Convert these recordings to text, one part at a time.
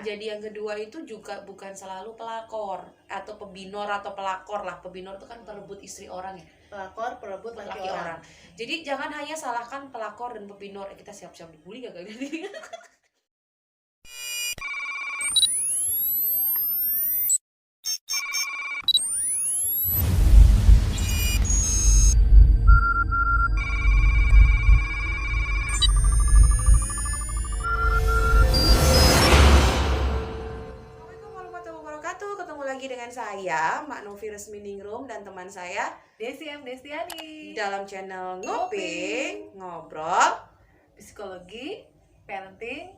terjadi yang kedua itu juga bukan selalu pelakor atau pebinor atau pelakor lah. Pebinor itu kan perebut istri orang ya. Pelakor perebut laki orang. Jadi jangan hanya salahkan pelakor dan pebinor. Kita siap-siap dibully gak kali ini? Assalamualaikum warahmatullahi wabarakatuh. Ketemu lagi dengan saya, Mak Novi Resmi Ningrum, dan teman saya Desi M. Destiani dalam channel Ngoping, Ngobrol, Psikologi, Parenting,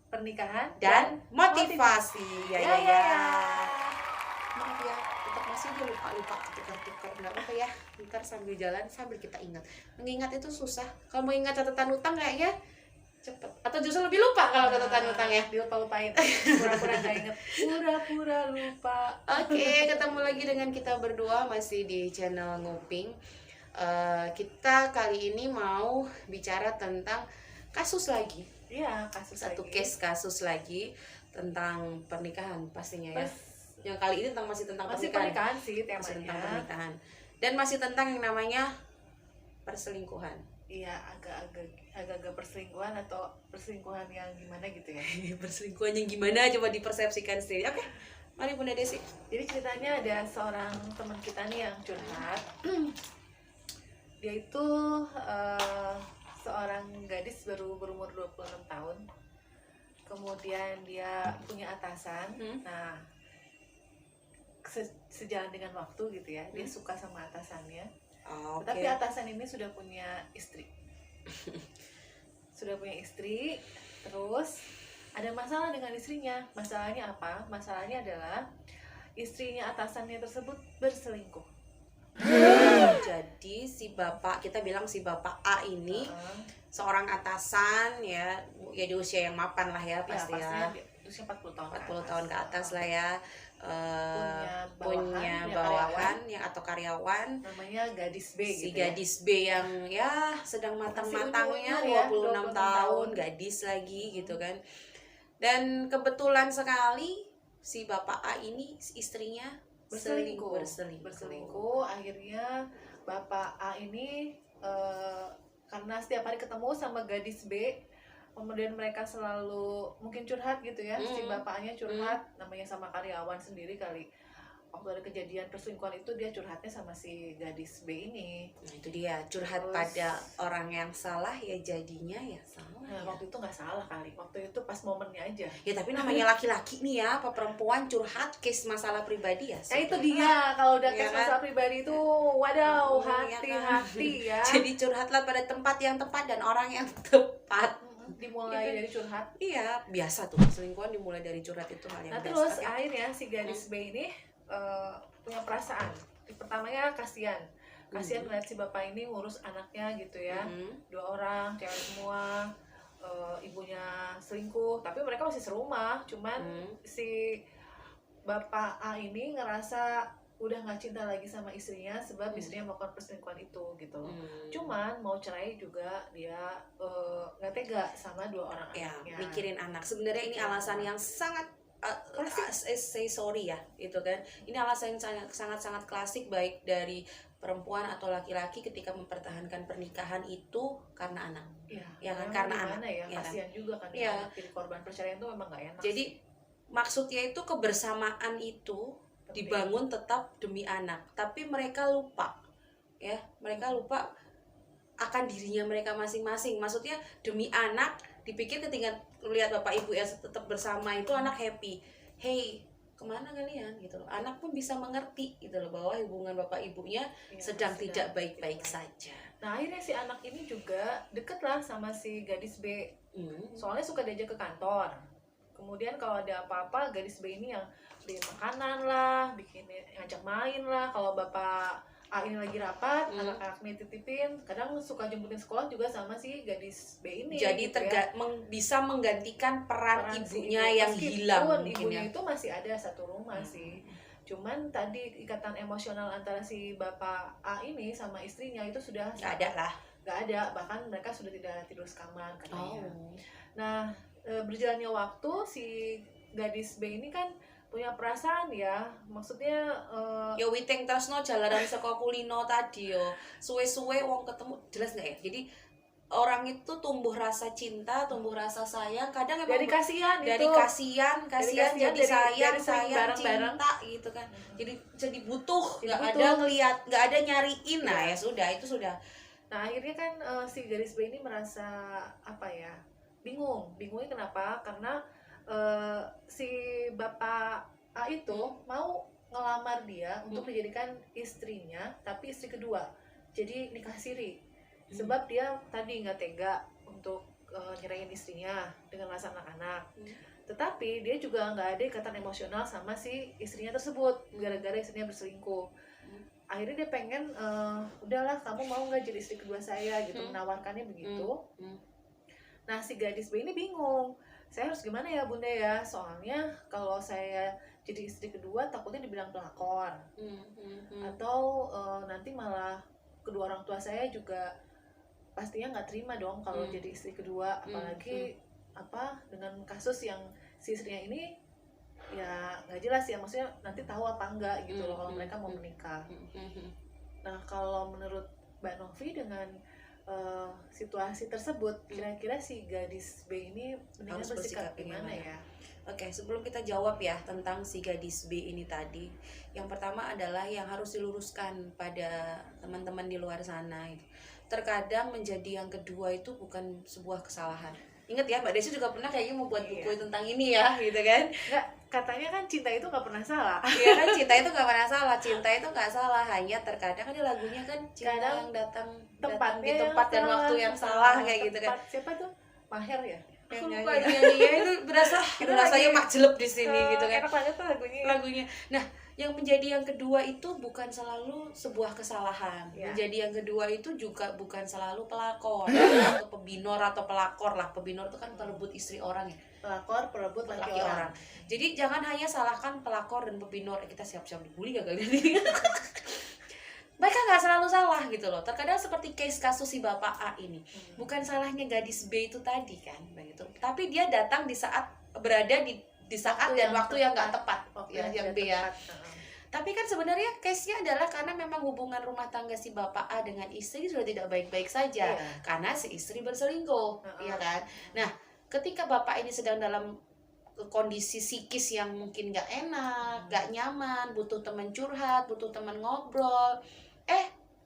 Pernikahan, dan Motivasi. Ya. Maaf ya, tetap masih aja lupa tukar-tukar, nggak apa ya. Ntar sambil jalan sambil kita ingat. Mengingat itu susah. Kalau mau ingat catatan utang kayaknya cepet. Atau justru lebih lupa kalau catatan utang ya. Dilupa-lupain, pura-pura nggak inget, pura-pura lupa. Oke, ketemu lagi dengan kita berdua masih di channel Nguping. Kita kali ini mau bicara tentang kasus lagi. Iya, kasus Satu lagi. case kasus lagi tentang pernikahan pastinya ya. Yang kali ini masih tentang Masih pernikahan. pernikahan sih Masih tentang temanya. pernikahan. Dan masih tentang yang namanya perselingkuhan. Iya, agak-agak perselingkuhan atau perselingkuhan yang gimana gitu ya. Perselingkuhan yang gimana, coba dipersepsikan sendiri. Oke, mari Bunda Desi. Jadi ceritanya ada seorang teman kita nih yang curhat. Dia itu seorang gadis baru berumur 26 tahun. Kemudian dia punya atasan. Nah, sejalan dengan waktu gitu ya, dia suka sama atasannya. Oke. Tapi atasan ini sudah punya istri. Terus ada masalah dengan istrinya. Masalahnya apa? Masalahnya adalah istrinya atasannya tersebut berselingkuh. Jadi kita bilang si bapak A ini seorang atasan ya di usia yang mapan lah ya pasti ya. Usia 40 tahun 40 tahun ke atas lah ya. Punya bawahan yang atau karyawan namanya gadis B si gitu gadis B yang ya sedang matang-matangnya, 26 tahun, gadis lagi gitu kan. Dan kebetulan sekali si bapak A ini istrinya berselingkuh. Akhirnya bapak A ini karena setiap hari ketemu sama gadis B, kemudian mereka selalu mungkin curhat gitu ya. Si bapaknya curhat, namanya sama karyawan sendiri kali. Waktu ada kejadian perselingkuhan itu dia curhatnya sama si gadis B ini. Nah itu dia, curhat pada orang yang salah ya jadinya ya salah. Nah, waktu itu nggak salah kali, waktu itu pas momennya aja. Ya tapi namanya laki-laki nih ya, apa perempuan curhat case masalah pribadi ya. Ya itu dia, kalau udah case masalah pribadi itu wadaw, hati-hati ya. Jadi curhatlah pada tempat yang tepat dan orang yang tepat. Dimulai dari curhat. Iya, biasa tuh selingkuhan dimulai dari curhat, itu hal yang biasa. Terus akhirnya si gadis B ini punya perasaan. Pertamanya kasihan ngeliat si bapak ini ngurus anaknya gitu ya. 2 orang, cewek semua. Ibunya selingkuh, tapi mereka masih serumah. Cuman si bapak A ini ngerasa udah nggak cinta lagi sama istrinya sebab istrinya melakukan perselingkuhan itu gitu. Cuman mau cerai juga dia nggak tega sama 2 orang anaknya. Mikirin anak. Sebenarnya ini alasan yang sangat say sorry ya, itu kan. Ini alasan yang sangat klasik baik dari perempuan atau laki-laki ketika mempertahankan pernikahan itu karena anak. Ya kan, karena anak. Ya, kasihan juga kan ya. Jadi korban perceraian itu memang nggak enak. Jadi maksudnya itu kebersamaan itu dibangun tetap demi anak, tapi mereka lupa ya, mereka lupa akan dirinya mereka masing-masing. Maksudnya demi anak, dipikir ketika lihat bapak ibu ya tetap bersama itu anak happy, hey kemana kalian gitu loh. Anak pun bisa mengerti gitu loh bahwa hubungan bapak ibunya sedang tidak baik-baik saja. Nah akhirnya si anak ini juga deket lah sama si gadis B. Soalnya suka diajak ke kantor. Kemudian kalau ada apa-apa gadis B ini yang bikin makanan lah, ngajak main lah. Kalau bapak A ini lagi rapat, anak-anaknya titipin, kadang suka jemputin sekolah juga sama si gadis B ini. Jadi gitu bisa menggantikan peran ibunya yang hilang. Ibunya itu masih ada satu rumah sih. Cuman tadi ikatan emosional antara si bapak A ini sama istrinya itu sudah nggak ada, bahkan mereka sudah tidak tidur sekamar katanya. Nah berjalannya waktu si gadis B ini kan punya perasaan ya, maksudnya Ya witeng tresno jalaran saka kulino tadi yo. Suwe-suwe wong ketemu jelas nggak ya? Jadi orang itu tumbuh rasa cinta, tumbuh rasa sayang, kadang emang dari kasihan dari itu kasihan jadi sayang, dari sering sayang bareng-bareng. cinta gitu kan. Jadi butuh, Jadi nggak butuh. ada ngelihat, nggak ada nyariin. Nah, Iya. ya sudah, itu sudah. Nah akhirnya kan si gadis B ini merasa apa ya, bingungnya kenapa, karena si bapak A itu mau ngelamar dia untuk dijadikan istrinya, tapi istri kedua, jadi nikah siri. Sebab dia tadi nggak tega untuk nyerahin istrinya dengan rasa anak-anak, tetapi dia juga nggak ada ikatan emosional sama si istrinya tersebut gara-gara istrinya berselingkuh. Akhirnya dia pengen udahlah kamu mau nggak jadi istri kedua saya gitu, menawarkannya begitu. Nah si gadis B ini bingung, saya harus gimana ya bunda ya, soalnya kalau saya jadi istri kedua takutnya dibilang pelakor, atau nanti malah kedua orang tua saya juga pastinya nggak terima dong kalau jadi istri kedua, apalagi apa dengan kasus yang si istrinya ini ya nggak jelas ya, maksudnya nanti tahu apa enggak gitu loh kalau mereka mau menikah. Nah kalau menurut Mbak Novi dengan situasi tersebut, kira-kira si gadis B ini mendingan Harus bersikap bersikap gimana gimana? ya? Oke, sebelum kita jawab ya tentang si gadis B ini tadi, yang pertama adalah yang harus diluruskan pada teman-teman di luar sana itu. Terkadang menjadi yang kedua itu bukan sebuah kesalahan. Ingat ya, Mbak Desi juga pernah kayaknya mau buat buku tentang ini ya, gitu kan? Nggak, katanya kan cinta itu nggak pernah salah. Iya kan, cinta itu nggak pernah salah, cinta itu nggak salah, hanya terkadang kan di lagunya kan cinta Kadang yang datang Tempatnya di tempat dan yang waktu yang salah kayak gitu kan. Siapa tuh? Maher ya? Aku Yang lupa nyanyi. nyanyinya itu berasa Itu rasanya lagi, makjeleb di sini gitu kan. Enak banget tuh lagunya. Nah, yang menjadi yang kedua itu bukan selalu sebuah kesalahan. Ya. Menjadi yang kedua itu juga bukan selalu pelakor atau pebinor atau pelakor lah. Pebinor itu kan perebut istri orang ya, Pelakor perebut laki orang. Jadi jangan hanya salahkan pelakor dan pebinor. Kita siap-siap dibully gak kali ini? Mereka nggak selalu salah gitu loh. Terkadang seperti case kasus si bapak A ini, bukan salahnya gadis B itu tadi kan, begitu. Tapi dia datang di saat berada di saat dan waktu yang nggak tepat, ya, yang B ya. Tapi kan sebenarnya case-nya adalah karena memang hubungan rumah tangga si bapak A dengan istri sudah tidak baik-baik saja, karena si istri berselingkuh, ya kan. Nah, ketika bapak ini sedang dalam kondisi psikis yang mungkin nggak enak, nggak nyaman, butuh teman curhat, butuh teman ngobrol,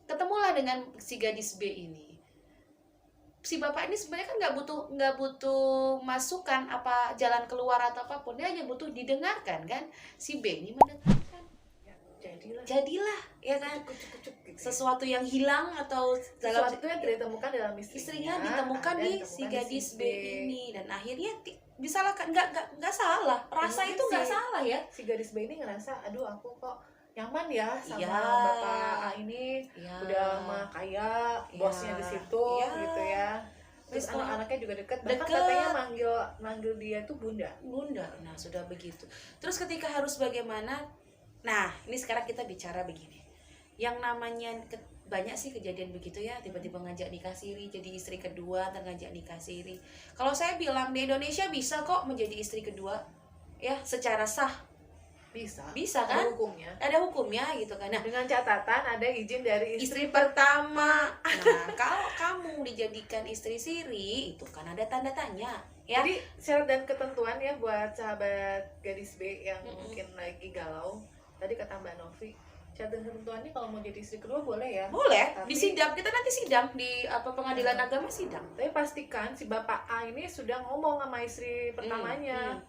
ketemulah dengan si gadis B ini. Si bapak ini sebenarnya kan nggak butuh masukan apa jalan keluar atau apapun, dia hanya butuh didengarkan kan. Si B ini mendengarkan, jadilah ya kan. Kucuk-kucuk gitu. Sesuatu yang hilang atau dalam Sesuatu yang tidak ditemukan dalam istrinya ditemukan di si gadis B ini, dan akhirnya disalahkan. Nggak salah, rasa itu nggak salah ya. Si gadis B ini ngerasa, aduh aku kok nyaman ya sama Iya. bapak A ini, Iya. udah mah kaya, bosnya di situ Iya. gitu ya. Terus Terus anak-anaknya juga deket, bahkan deket. katanya manggil dia tuh bunda. Nah sudah begitu, terus ketika harus bagaimana. Nah ini sekarang kita bicara begini, yang namanya banyak sih kejadian begitu ya, tiba-tiba ngajak nikah siri, jadi istri kedua, dan ngajak nikah siri. Kalau saya bilang di Indonesia bisa kok menjadi istri kedua ya secara sah, bisa kan, ada hukumnya gitu kan. Nah, dengan catatan ada izin dari istri pertama. Nah, kalau kamu dijadikan istri siri itu kan ada tanda tanya ya. Jadi syarat dan ketentuan ya buat sahabat gadis B yang mungkin lagi galau. Tadi kata Mbak Novi, syarat dan ketentuannya kalau mau jadi istri kedua boleh ya. Boleh, Tapi- di sidang kita nanti sidang di pengadilan agama sidang. Tapi pastikan si bapak A ini sudah ngomong sama istri pertamanya.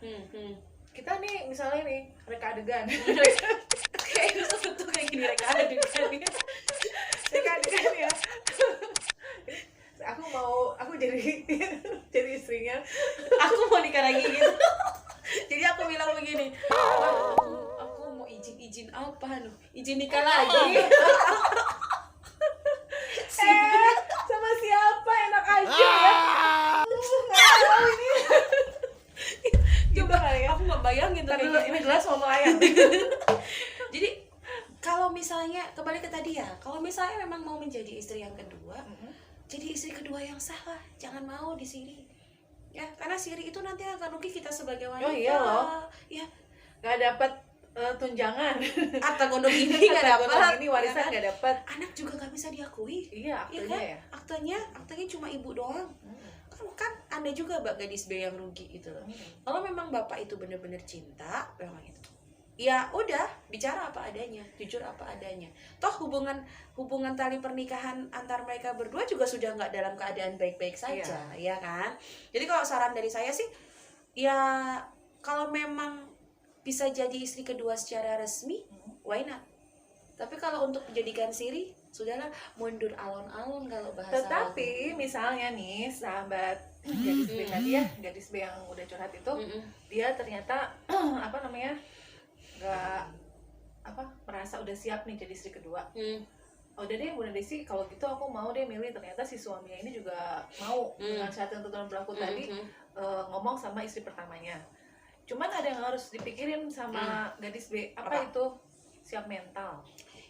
Kita nih misalnya nih reka adegan. Kayak itu tuh kayak gini reka adegan. Reka adegan ya. Aku jadi istrinya. Aku mau nikah lagi gitu. Jadi aku bilang begini, aku mau izin apa anu? Izin nikah lagi. Sama siapa enak aja ya. Nggak tahu ini. Coba kali ya. aku nggak bayangin tuh Ntar kayak dulu, gini. ini gelas mau melayang. Jadi kalau misalnya kembali ke tadi ya, kalau misalnya memang mau menjadi istri yang kedua, jadi istri kedua yang sah lah, jangan mau di sini. Ya, karena siri itu nanti akan rugi kita sebagai wanita. Oh iya loh. Ya, Nggak dapat tunjangan. harta gondok ini nggak Gondok dapat. ini warisan nggak dapat. Anak juga nggak bisa diakui. Iya, Iya aktenya kan? ya. Aktenya cuma ibu doang. Kan Anda juga Mbak gadis B yang rugi gitu loh. Kalau memang Bapak itu benar-benar cinta, memang itu. Ya udah, bicara apa adanya, jujur apa adanya. Toh hubungan tali pernikahan antar mereka berdua juga sudah nggak dalam keadaan baik-baik saja, ya kan? Jadi kalau saran dari saya sih, ya kalau memang bisa jadi istri kedua secara resmi, why not? Tapi kalau untuk dijadikan siri, sudahlah mundur alon-alon kalau bahasa. Tetapi misalnya nih sahabat gadis B tadi ya, gadis B yang udah curhat itu, dia ternyata apa namanya, nggak merasa udah siap nih jadi istri kedua. Udah deh Bunda Desi, kalau gitu aku mau deh milih, ternyata si suaminya ini juga mau dengan syarat yang ketentuan berlaku tadi, ngomong sama istri pertamanya. Cuman ada yang harus dipikirin sama gadis B, apa itu? Siap mental.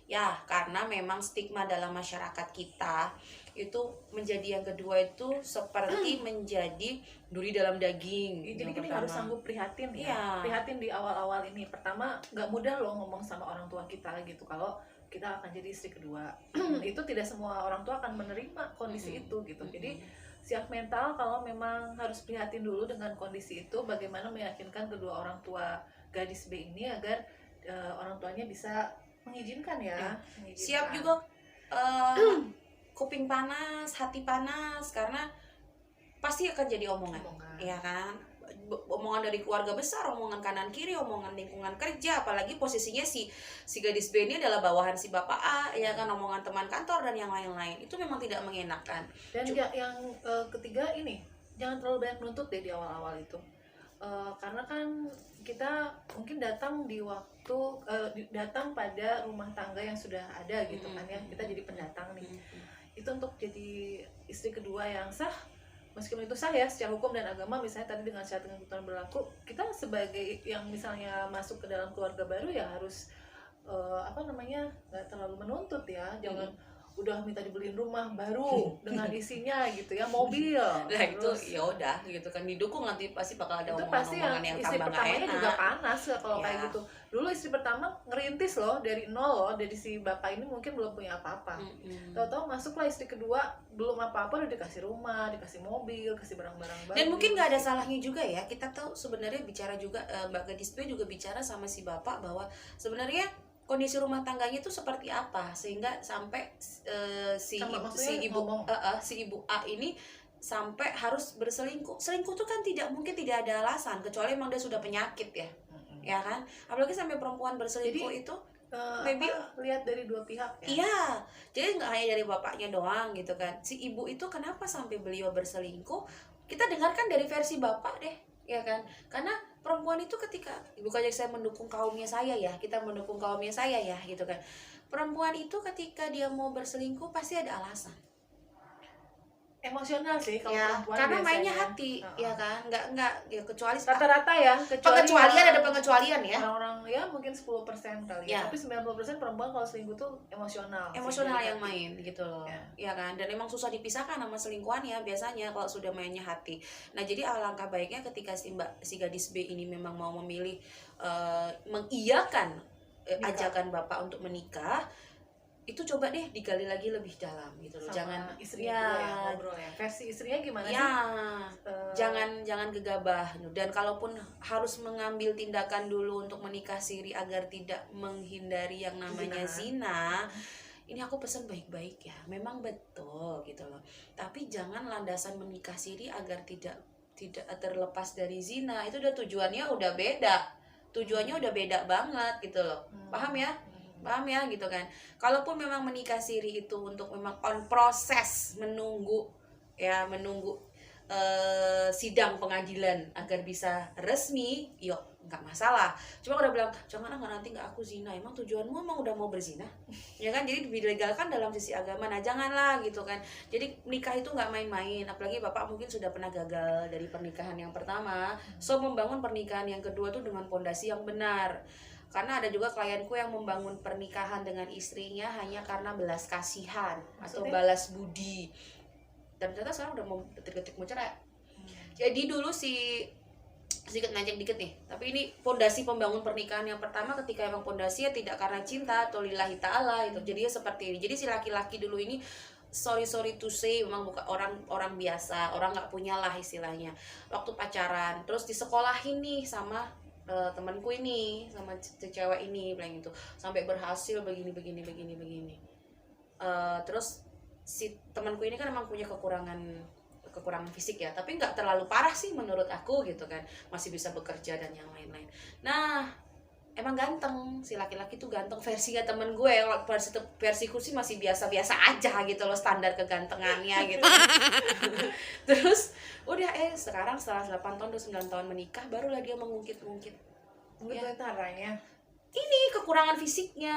Ya, karena memang stigma dalam masyarakat kita itu menjadi yang kedua itu seperti menjadi duri dalam daging. Jadi kita harus sanggup prihatin ya. Iya. Prihatin di awal-awal ini. Pertama, nggak mudah loh ngomong sama orang tua kita gitu kalau kita akan jadi istri kedua. Itu tidak semua orang tua akan menerima kondisi itu gitu. Jadi siap mental kalau memang harus prihatin dulu dengan kondisi itu, bagaimana meyakinkan kedua orang tua gadis B ini agar orang tuanya bisa mengizinkan ya. Mengizinkan. Siap juga kuping panas, hati panas, karena pasti akan jadi omongan. Ya kan? Omongan dari keluarga besar, omongan kanan kiri, omongan lingkungan kerja, apalagi posisinya si gadis B ini adalah bawahan si bapak A, ya kan, omongan teman kantor dan yang lain-lain. Itu memang tidak mengenakan. Dan yang ketiga ini, jangan terlalu banyak nuntut deh di awal-awal itu. Karena kan kita mungkin datang di waktu datang pada rumah tangga yang sudah ada gitu kan ya, kita jadi pendatang nih. Itu untuk jadi istri kedua yang sah, meskipun itu sah ya secara hukum dan agama, misalnya tadi dengan syarat dan ketentuan berlaku, kita sebagai yang misalnya masuk ke dalam keluarga baru ya harus nggak terlalu menuntut ya, jangan udah minta dibeliin rumah baru dengan isinya gitu ya, mobil. Nah itu ya udah gitu kan, didukung, nanti pasti bakal ada omongan-omongan yang istri tambah nggak pertamanya enak. juga panas ya kalau Ya. kayak gitu. Dulu istri pertama ngerintis loh dari nol loh, dari si bapak ini mungkin belum punya apa-apa. Tahu-tahu masuklah istri kedua, belum apa-apa udah dikasih rumah, dikasih mobil, kasih barang-barang baru. Dan mungkin nggak ada salahnya juga ya, kita tahu sebenarnya bicara juga, Mbak Gadis B juga bicara sama si bapak bahwa sebenarnya kondisi rumah tangganya itu seperti apa, sehingga sampai si ibu A ini sampai harus berselingkuh. Selingkuh itu kan tidak tidak ada alasan, kecuali emang dia sudah penyakit ya, ya kan. Apalagi sampai perempuan berselingkuh. Jadi, itu maybe lihat dari dua pihak ya. Iya, jadi nggak hanya dari bapaknya doang gitu kan. Si ibu itu kenapa sampai beliau berselingkuh? Kita dengarkan dari versi bapak deh, ya kan. Karena perempuan itu ketika, bukannya saya mendukung kaumnya saya ya, kita mendukung kaumnya saya ya gitu kan. Perempuan itu ketika dia mau berselingkuh pasti ada alasan. Emosional sih kalau Ya, perempuan karena biasanya. mainnya hati, ya kan. Nggak ya, kecuali Rata-rata ya, pengecualian, ada pengecualian ya. Orang-orang ya mungkin 10% kali ya. Ya. Tapi 90% perempuan kalau selingkuh tuh emosional. Emosional yang main gitu loh. Ya. Ya kan, dan emang susah dipisahkan sama selingkuhannya biasanya kalau sudah mainnya hati. Nah, jadi alangkah baiknya ketika si gadis B ini memang mau memilih mengiyakan ajakan bapak untuk menikah, itu coba deh digali lagi lebih dalam gitu loh. Sama Jangan istrinya dulu ya, ngobrol ya. Versi istrinya gimana ya, sih? jangan gegabah. Dan kalaupun harus mengambil tindakan dulu untuk menikah siri agar tidak menghindari yang namanya zina, ini aku pesan baik-baik ya. Memang betul gitu loh. Tapi jangan landasan menikah siri agar tidak terlepas dari zina. Itu udah tujuannya udah beda. Tujuannya udah beda banget gitu loh. Paham ya? Paham ya gitu kan. Kalaupun memang menikah siri itu untuk memang on proses, menunggu sidang pengadilan agar bisa resmi, yuk nggak masalah. Cuma udah bilang jangan nanti nggak aku zina. Emang tujuanmu emang udah mau berzina, ya kan? Jadi dilegalkan dalam sisi agama. Nah janganlah gitu kan. Jadi nikah itu nggak main-main. Apalagi bapak mungkin sudah pernah gagal dari pernikahan yang pertama, so membangun pernikahan yang kedua tuh dengan pondasi yang benar. Karena ada juga klienku yang membangun pernikahan dengan istrinya hanya karena belas kasihan atau balas budi. Dan ternyata sekarang udah mau detik-detik mau cerai. Jadi dulu sedikit ngajak dikit nih, tapi ini pondasi pembangun pernikahan yang pertama ketika emang pondasinya tidak karena cinta atau lillahi ta'ala itu jadinya seperti ini. Jadi si laki-laki dulu ini sorry to say memang bukan orang biasa, orang nggak punya lah istilahnya. Waktu pacaran terus disekolahin nih sama temanku ini, sama cewek ini bilang itu sampai berhasil begini. Terus si temanku ini kan emang punya kekurangan fisik ya, tapi nggak terlalu parah sih menurut aku gitu kan, masih bisa bekerja dan yang lain-lain. Nah emang ganteng, si laki-laki tuh ganteng versinya temen gue. Versiku sih masih biasa-biasa aja gitu loh, standar kegantengannya gitu. Terus udah sekarang setelah 8 tahun atau 9 tahun menikah barulah dia mengungkit-ungkit ya, Caranya ini kekurangan fisiknya.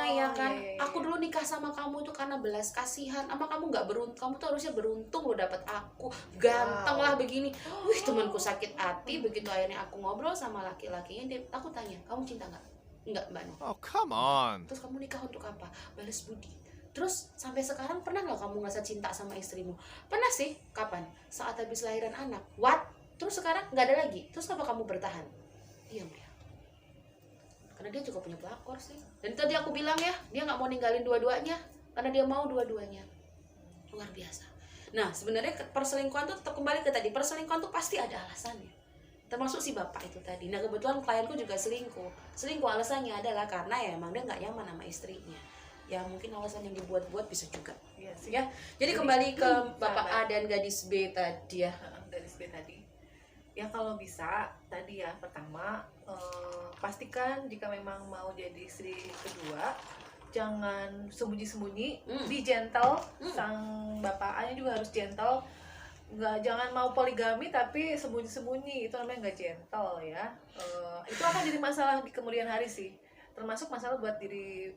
Ya kan, iya. aku dulu nikah sama kamu tuh karena belas kasihan, ama kamu nggak beruntung, kamu tuh harusnya beruntung lo dapet aku ganteng lah begini. Wih, temanku sakit hati begitu akhirnya aku ngobrol sama laki-lakinya. Aku tanya, kamu cinta nggak? Enggak, Mbak Noh. Oh, come on. Terus kamu nikah untuk apa? Balas budi. Terus sampai sekarang pernah nggak kamu ngerasa cinta sama istrimu? Pernah sih. Kapan? Saat habis lahiran anak. What? Terus sekarang nggak ada lagi. Terus kenapa kamu bertahan? Diam dia. Karena dia juga punya pelakor sih. Dan tadi aku bilang ya, dia nggak mau ninggalin dua-duanya karena dia mau dua-duanya. Luar biasa. Nah sebenarnya perselingkuhan tuh tetap kembali ke tadi, perselingkuhan tuh pasti ada alasannya. Termasuk si bapak itu tadi. Nah kebetulan klienku juga selingkuh alasannya adalah karena ya emang dia nggak nyaman sama istrinya. Ya mungkin alasan yang dibuat-buat bisa juga. Iya sih. Ya, jadi kembali ke bapak A dan gadis B tadi ya. Gadis B tadi. Ya kalau bisa tadi ya pertama pastikan jika memang mau jadi istri kedua jangan sembunyi-sembunyi, be gentle. Sang bapak A-nya juga harus gentle. Jangan mau poligami tapi sembunyi-sembunyi, itu namanya nggak gentle ya. Itu akan jadi masalah di kemudian hari sih, termasuk masalah buat diri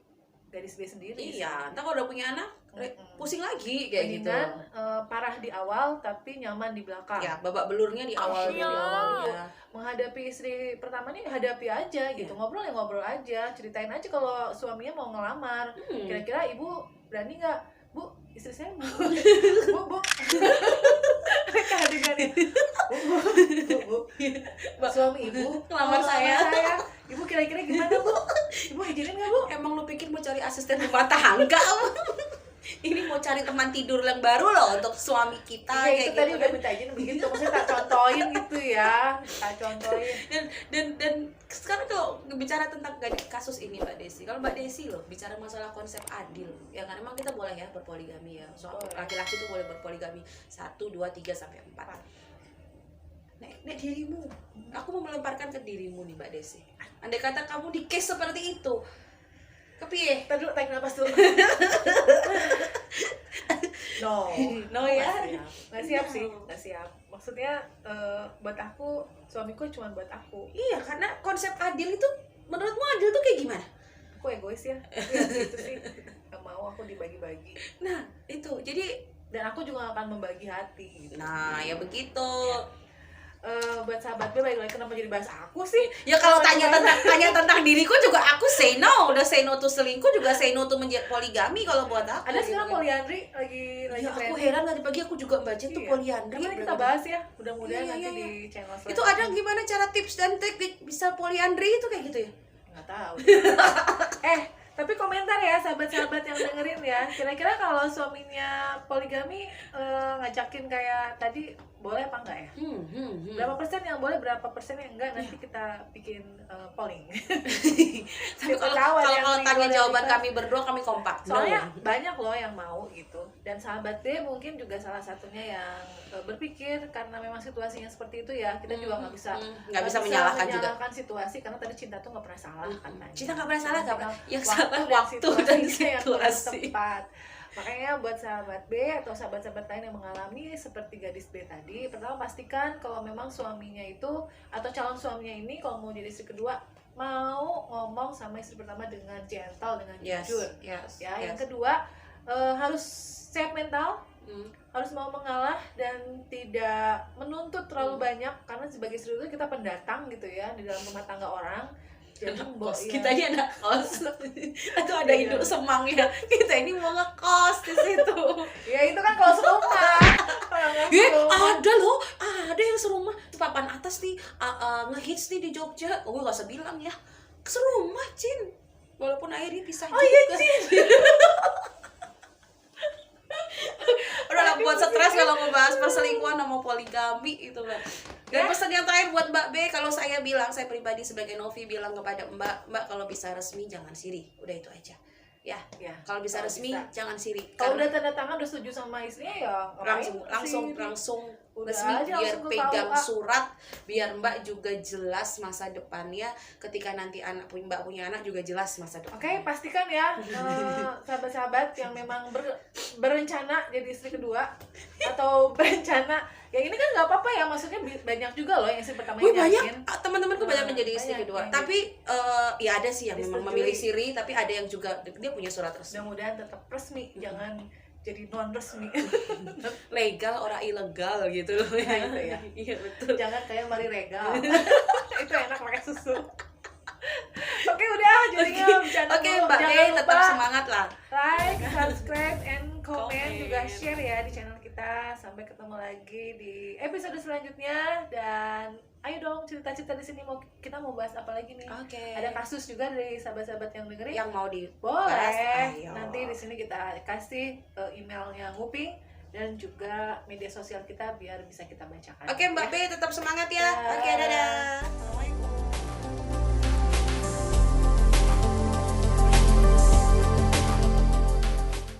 gadis B sendiri. Iya, entah kalau udah punya anak pusing lagi kayak gitu. Parah di awal tapi nyaman di belakang. Ya, babak belurnya di awal ya. Menghadapi istri pertama nih hadapi aja gitu. Ngobrol ya ngobrol aja, ceritain aja kalau suaminya mau ngelamar. Kira-kira ibu berani nggak? Bu, istri saya bu mereka adegannya bu suami ibu Ngelamar saya. Ibu kira-kira gimana bu? Ibu izinin nggak bu? Emang lu pikir mau cari asisten rumah tangga? Ini mau cari teman tidur yang baru loh untuk suami kita Ya, kayak itu tadi gitu udah kan. minta izin begitu, maksudnya tak contohin gitu ya, tak contohin. Dan sekarang kalau bicara tentang kasus ini Mbak Desi, kalau Mbak Desi loh bicara masalah konsep adil, ya kan emang kita boleh ya berpoligami ya, soal laki-laki tuh boleh berpoligami 1, 2, 3 sampai 4. Nek dirimu, aku mau melemparkan ke dirimu nih Mbak Desi. Andai kata kamu di case seperti itu, kepiye? Tadi dulu tarik nafas dulu. No ya. Nggak siap sih, nggak siap. Maksudnya buat aku, suamiku cuma buat aku. Iya, karena konsep adil itu menurutmu adil tuh kayak gimana? Aku egois ya, gitu sih. Gak mau aku dibagi-bagi. Nah, itu. Jadi Dan aku juga akan membagi hati gitu. nah, ya begitu. Buat sahabat gue, balik lagi kenapa jadi bahas aku sih? Ya kalau tanya tentang diriku juga aku say no, udah say no to selingkuh juga say no to menjadi poligami kalau buat aku. Ada sekarang gitu. poliandri lagi Ya, aku trending. heran tadi pagi aku juga baca tuh Iya. poliandri. Kemarin kita bahas ya, mudah-mudahan Iya, nanti iya, di channel Itu ada gimana cara tips dan trik bisa poliandri itu kayak gitu ya? nggak tahu. Tapi komentar ya sahabat-sahabat yang dengerin ya, kira-kira kalau suaminya poligami ngajakin kayak tadi boleh apa enggak ya? Berapa persen yang boleh, berapa persen yang enggak, nanti kita bikin polling. Tapi Siapa kalau tahu ada yang tanya single jawaban dan kami berdua kami kompak. soalnya No. banyak loh yang mau gitu, dan sahabat D mungkin juga salah satunya yang berpikir karena memang situasinya seperti itu ya, kita juga nggak bisa menyalahkan situasi, karena tadi cinta tuh nggak pernah salah kan. Cinta nggak pernah salah, Tinggal yang salah dan waktu dan situasinya yang kurang situasi. tepat. Makanya buat sahabat B atau sahabat-sahabat lain yang mengalami seperti gadis B tadi, pertama pastikan kalau memang suaminya itu atau calon suaminya ini kalau mau jadi istri kedua mau ngomong sama istri pertama dengan gentle, dengan jujur. Ya, yang kedua harus siap mental, harus mau mengalah dan tidak menuntut terlalu banyak, karena sebagai istri itu kita pendatang gitu ya di dalam rumah tangga orang. Jadi anak Mbok, kos. iya. Kita ini anak kos. Itu ada Iya. induk semang ya. Kita ini mau ngekos di situ. Ya itu kan kalau serumah. Kalau nggak serumah. Ada loh, ada yang serumah di papan atas nih, ngehits nih di Jogja. Oh, gue gak usah bilang ya. Serumah, Cin. Walaupun akhirnya pisah juga. Iya, Cin. Udah lah, buat stres kalau ngebahas perselingkuhan sama poligami itu kan. Dan pesan yang terakhir buat Mbak B, kalau saya pribadi sebagai Novi bilang kepada Mbak kalau bisa resmi jangan siri. Udah itu aja. Ya, Ya, kalau bisa kalau resmi bisa. jangan siri. Kalau Karena udah tanda tangan udah setuju sama istrinya ya ngapain langsung Udah resmi, aja biar langsung ke pegang KUA. surat, biar Mbak juga jelas masa depannya. Ketika nanti Mbak punya anak juga jelas masa depan. Oke, pastikan ya sahabat-sahabat yang memang berencana jadi istri kedua atau berencana ya ini kan nggak apa-apa ya, maksudnya banyak juga loh yang istri pertama Wih, banyak yakin. teman-temanku banyak menjadi istri banyak kedua. yang Tapi ya ada sih yang memang disetujui. memilih siri, tapi ada yang juga dia punya surat resmi. Mudah-mudahan tetap resmi, jangan jadi non resmi. Legal orang ilegal gitu loh. Nah, itu ya. Iya betul. Jangan kayak Mari Regal. Itu enak pakai susu. Oke, udah jadinya bercanda Oke, dulu. Mbak B Jangan tetap lupa semangat lah. like, subscribe, and comment, Komen. juga share ya di channel kita. Sampai ketemu lagi di episode selanjutnya, dan ayo dong cerita-cerita di sini, kita mau bahas apa lagi nih? Oke. Ada kasus juga dari sahabat-sahabat yang dengerin. yang mau di Boleh. ayo. Nanti di sini kita kasih emailnya Nguping dan juga media sosial kita biar bisa kita bacakan. Oke, Mbak B tetap semangat ya. Ya. Oke, dadah.